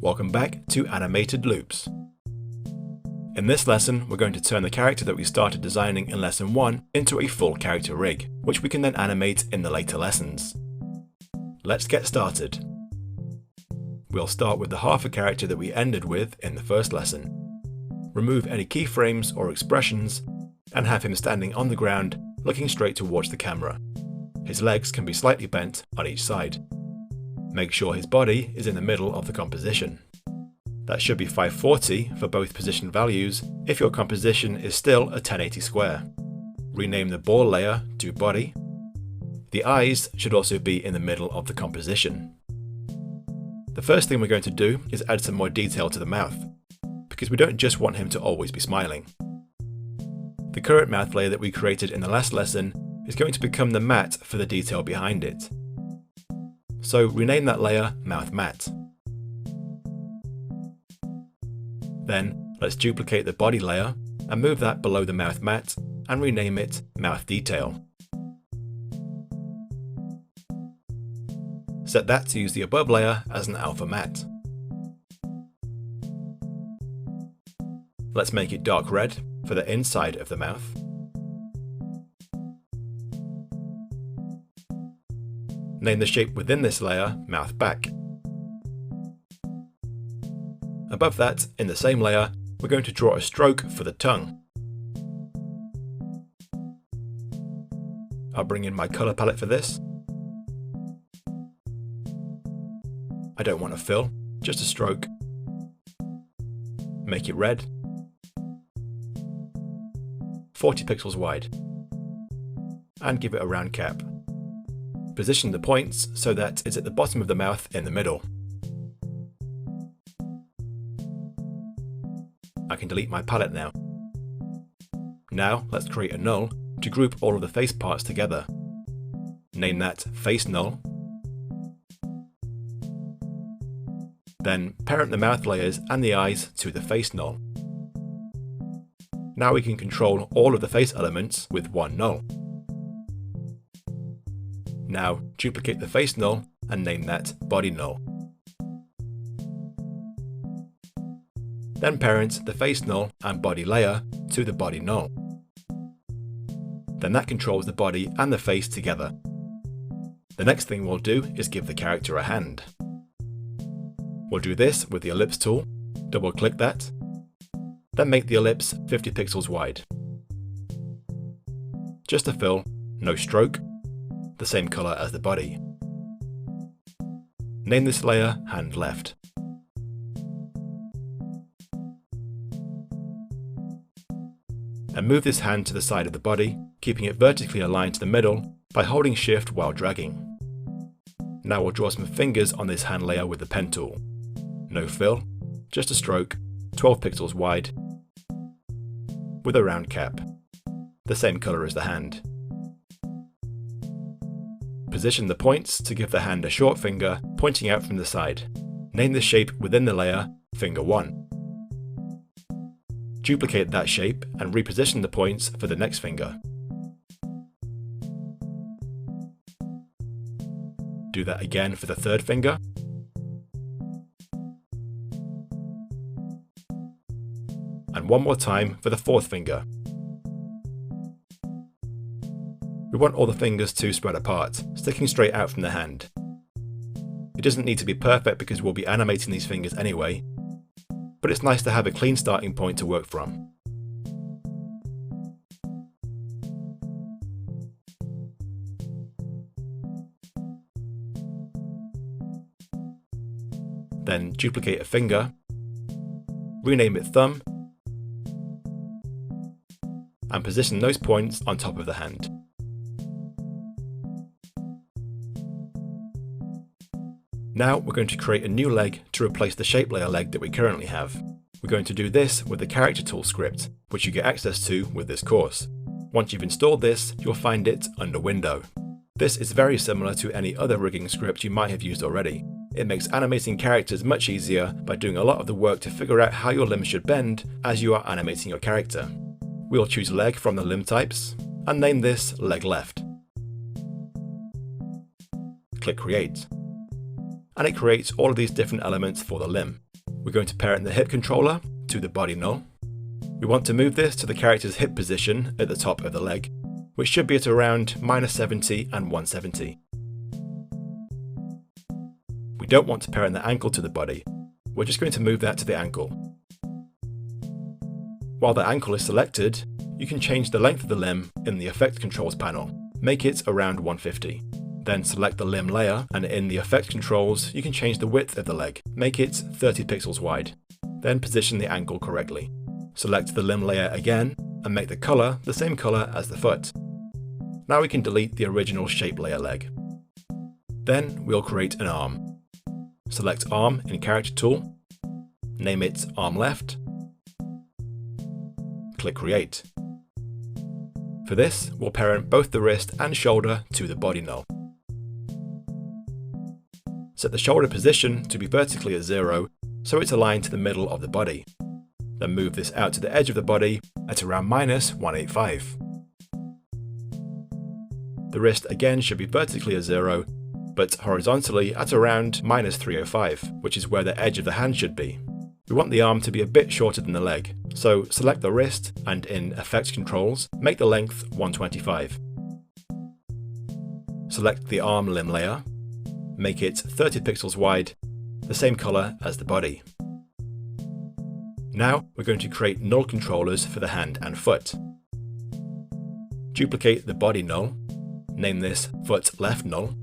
Welcome back to Animated Loops. In this lesson, we're going to turn the character that we started designing in lesson 1 into a full character rig, which we can then animate in the later lessons. Let's get started. We'll start with the half a character that we ended with in the first lesson. Remove any keyframes or expressions, and have him standing on the ground, looking straight towards the camera. His legs can be slightly bent on each side. Make sure his body is in the middle of the composition. That should be 540 for both position values if your composition is still a 1080 square. Rename the ball layer to body. The eyes should also be in the middle of the composition. The first thing we're going to do is add some more detail to the mouth, because we don't just want him to always be smiling. The current mouth layer that we created in the last lesson is going to become the matte for the detail behind it. So rename that layer Mouth Matte. Then let's duplicate the body layer and move that below the mouth matte and rename it Mouth Detail. Set that to use the above layer as an alpha matte. Let's make it dark red for the inside of the mouth. Name the shape within this layer Mouth Back. Above that, in the same layer, we're going to draw a stroke for the tongue. I'll bring in my colour palette for this. I don't want a fill, just a stroke. Make it red. 40 pixels wide. And give it a round cap. Position the points so that it's at the bottom of the mouth in the middle. I can delete my palette now. Now let's create a null to group all of the face parts together. Name that Face Null. Then parent the mouth layers and the eyes to the Face Null. Now we can control all of the face elements with one null. Now duplicate the face null and name that Body Null. Then parent the face null and body layer to the body null. Then that controls the body and the face together. The next thing we'll do is give the character a hand. We'll do this with the ellipse tool, double click that, then make the ellipse 50 pixels wide. Just a fill, no stroke, the same colour as the body. Name this layer Hand Left. And move this hand to the side of the body, keeping it vertically aligned to the middle by holding Shift while dragging. Now we'll draw some fingers on this hand layer with the pen tool. No fill, just a stroke, 12 pixels wide, with a round cap, the same colour as the hand. Position the points to give the hand a short finger pointing out from the side. Name the shape within the layer Finger 1. Duplicate that shape and reposition the points for the next finger. Do that again for the third finger. And one more time for the fourth finger. We want all the fingers to spread apart, sticking straight out from the hand. It doesn't need to be perfect because we'll be animating these fingers anyway, but it's nice to have a clean starting point to work from. Then duplicate a finger, rename it Thumb, and position those points on top of the hand. Now we're going to create a new leg to replace the shape layer leg that we currently have. We're going to do this with the character tool script, which you get access to with this course. Once you've installed this, you'll find it under Window. This is very similar to any other rigging script you might have used already. It makes animating characters much easier by doing a lot of the work to figure out how your limbs should bend as you are animating your character. We'll choose leg from the limb types and name this Leg Left. Click Create. And it creates all of these different elements for the limb. we're going to parent the hip controller to the body null. We want to move this to the character's hip position at the top of the leg, which should be at around -70 and 170. We don't want to parent the ankle to the body, we're just going to move that to the ankle. While the ankle is selected, you can change the length of the limb in the Effect Controls panel, make it around 150. Then select the limb layer, and in the Effect Controls you can change the width of the leg, make it 30 pixels wide. Then position the ankle correctly. Select the limb layer again, and make the colour the same colour as the foot. Now we can delete the original shape layer leg. Then we'll create an arm. Select Arm in Character Tool, name it Arm Left, click Create. For this, we'll parent both the wrist and shoulder to the body null. Set the shoulder position to be vertically at 0, so it's aligned to the middle of the body. Then move this out to the edge of the body at around -185. The wrist again should be vertically at 0, but horizontally at around -305, which is where the edge of the hand should be. We want the arm to be a bit shorter than the leg, so select the wrist and in Effect Controls, make the length 125. Select the arm limb layer, make it 30 pixels wide, the same colour as the body. Now we're going to create null controllers for the hand and foot. Duplicate the body null, name this Foot Left Null.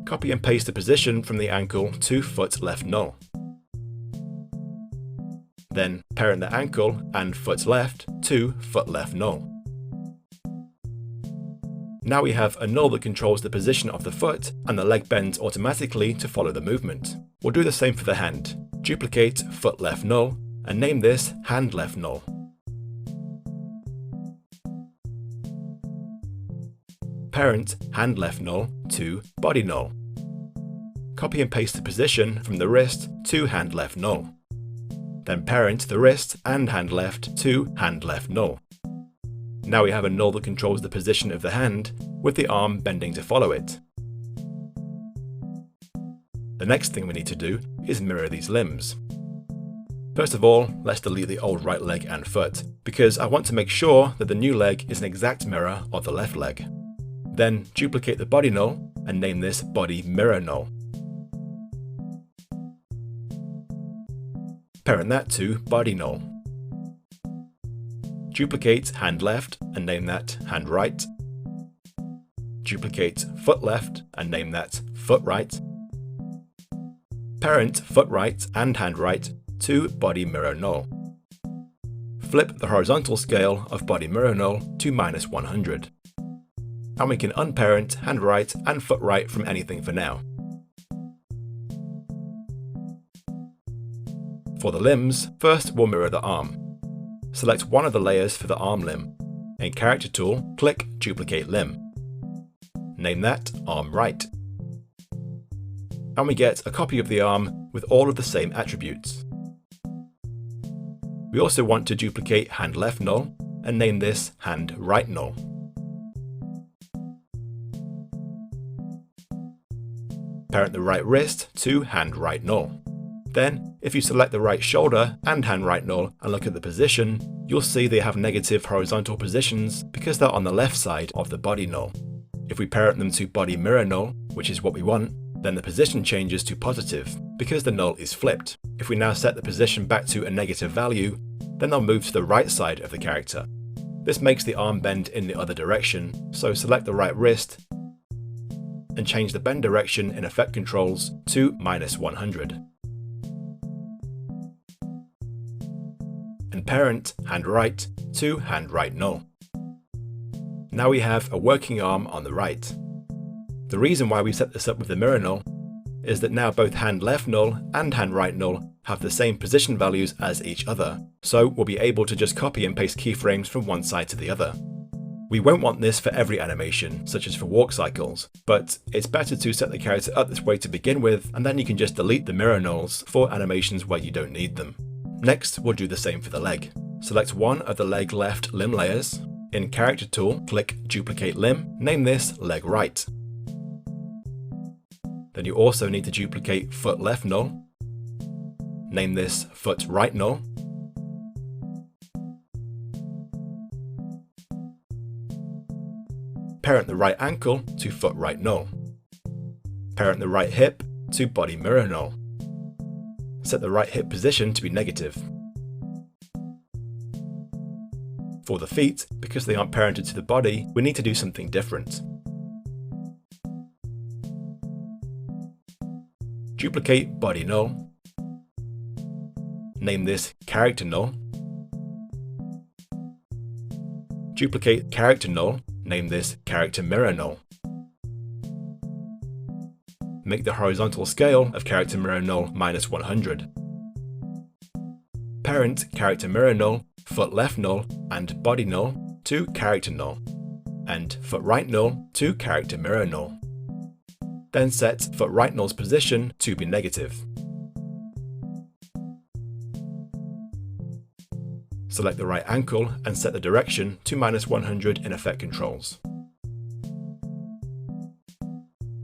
Copy and paste the position from the ankle to Foot Left Null. Then parent the ankle and foot left to Foot Left Null. Now we have a null that controls the position of the foot, and the leg bends automatically to follow the movement. We'll do the same for the hand. Duplicate Foot Left Null and name this Hand Left Null. Parent Hand Left Null to Body Null. Copy and paste the position from the wrist to Hand Left Null. Then parent the wrist and hand left to Hand Left Null. Now we have a null that controls the position of the hand, with the arm bending to follow it. The next thing we need to do is mirror these limbs. First of all, let's delete the old right leg and foot, because I want to make sure that the new leg is an exact mirror of the left leg. Then duplicate the body null and name this Body Mirror Null. Parent that to Body Null. Duplicate Hand Left and name that Hand Right. Duplicate Foot Left and name that Foot Right. Parent Foot Right and Hand Right to Body Mirror Null. Flip the horizontal scale of Body Mirror Null to -100. And we can unparent Hand Right and Foot Right from anything for now. For the limbs, first we'll mirror the arm. Select one of the layers for the arm limb. In Character Tool, click Duplicate Limb. Name that Arm Right. And we get a copy of the arm with all of the same attributes. We also want to duplicate Hand Left Null and name this Hand Right Null. Parent the right wrist to Hand Right Null. Then, if you select the right shoulder and Hand Right Null and look at the position, you'll see they have negative horizontal positions because they're on the left side of the body null. If we parent them to Body Mirror Null, which is what we want, then the position changes to positive because the null is flipped. If we now set the position back to a negative value, then they'll move to the right side of the character. This makes the arm bend in the other direction, so select the right wrist and change the bend direction in Effect Controls to -100. And parent Hand Right to Hand Right Null. Now we have a working arm on the right. The reason why we set this up with the mirror null is that now both Hand Left Null and Hand Right Null have the same position values as each other, so we'll be able to just copy and paste keyframes from one side to the other. We won't want this for every animation, such as for walk cycles, but it's better to set the character up this way to begin with, and then you can just delete the mirror nulls for animations where you don't need them. Next, we'll do the same for the leg. Select one of the leg left limb layers. In Character Tool, click Duplicate Limb, name this Leg Right. Then you also need to duplicate foot left null. Name this foot right null. Parent the right ankle to foot right null. Parent the right hip to body mirror null. Set the right hip position to be negative. For the feet, because they aren't parented to the body, we need to do something different. Duplicate body null. Name this character null. Duplicate character null. Name this character mirror null. Make the horizontal scale of character mirror null -100. Parent character mirror null, foot left null, and body null to character null, and foot right null to character mirror null. Then set foot right null's position to be negative. Select the right ankle and set the direction to -100 in effect controls.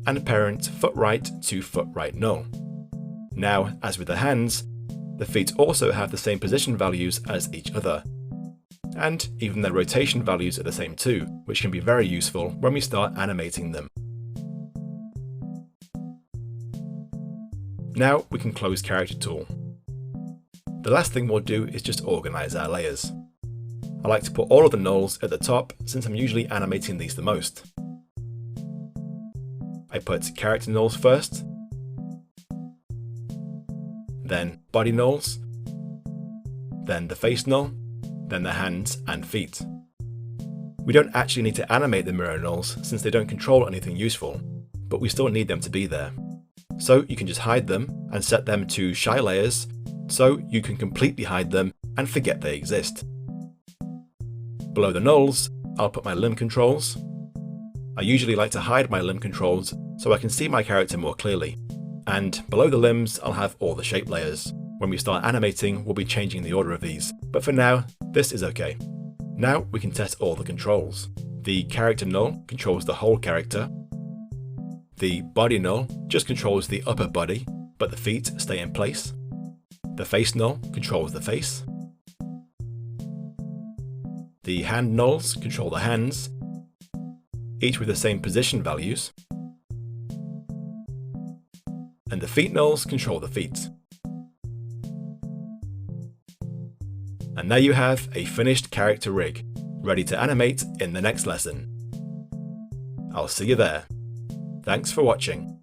And parent foot right to foot right null. Now, as with the hands, the feet also have the same position values as each other. And even their rotation values are the same too, which can be very useful when we start animating them. Now we can close Character Tool. The last thing we'll do is just organize our layers. I like to put all of the nulls at the top since I'm usually animating these the most. I put character nulls first, then body nulls, then the face null, then the hands and feet. We don't actually need to animate the mirror nulls since they don't control anything useful, but we still need them to be there. So you can just hide them and set them to shy layers, so you can completely hide them and forget they exist. Below the nulls, I'll put my limb controls. I usually like to hide my limb controls so I can see my character more clearly. And below the limbs, I'll have all the shape layers. When we start animating, we'll be changing the order of these, but for now, this is okay. Now we can test all the controls. The character null controls the whole character. The body null just controls the upper body, but the feet stay in place. The face null controls the face. The hand nulls control the hands, each with the same position values. And the feet nulls control the feet. And there you have a finished character rig, ready to animate in the next lesson. I'll see you there. Thanks for watching.